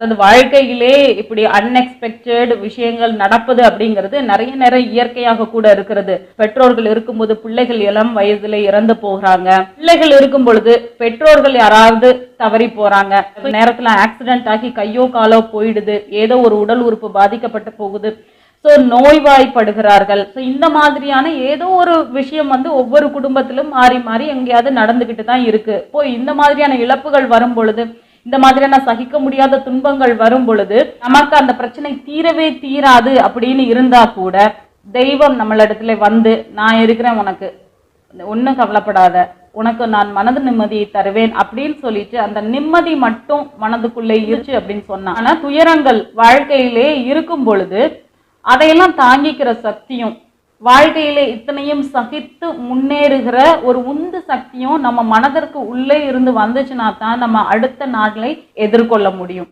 அந்த வாழ்க்கையிலே இப்படி அன்எக்ஸ்பெக்டட் விஷயங்கள் நடப்பது அப்படிங்கிறது நிறைய நேரம் இயற்கையாக கூட இருக்கிறது. பெற்றோர்கள் இருக்கும்போது பிள்ளைகள் இளம் வயதுல இறந்து போகிறாங்க. பிள்ளைகள் இருக்கும் பொழுது பெற்றோர்கள் யாராவது தவறி போறாங்க. நேரத்துல ஆக்சிடென்ட் ஆகி கையோ காலோ போயிடுது. ஏதோ ஒரு உடல் உறுப்பு பாதிக்கப்பட்டு போகுது. ஸோ நோய்வாய்ப்படுகிறார்கள். ஸோ இந்த மாதிரியான ஏதோ ஒரு விஷயம் ஒவ்வொரு குடும்பத்திலும் மாறி மாறி எங்கேயாவது நடந்துகிட்டு தான் இருக்கு. இப்போ இந்த மாதிரியான இழப்புகள் வரும் பொழுது, இந்த மாதிரியான சகிக்க முடியாத துன்பங்கள் வரும் பொழுது, நமக்கு அந்த பிரச்சனை தீரவே தீராது அப்படின்னு இருந்தா கூட, தெய்வம் நம்மளிடத்துல நான் இருக்கிறேன், உனக்கு ஒன்றும் கவலைப்படாத, உனக்கு நான் மனது நிம்மதியை தருவேன் அப்படின்னு சொல்லிட்டு அந்த நிம்மதி மட்டும் மனதுக்குள்ளே இருச்சு அப்படின்னு சொன்னா. ஆனா துயரங்கள் வாழ்க்கையிலே இருக்கும் பொழுது அதையெல்லாம் தாங்கிக்கிற சக்தியும், வாழ்க்கையிலே இத்தனையும் சகித்து முன்னேறுகிற ஒரு உந்து சக்தியும் நம்ம மனதிற்கு உள்ளே இருந்து வந்துச்சுன்னா தான் நம்ம அடுத்த நாட்களை எதிர்கொள்ள முடியும்.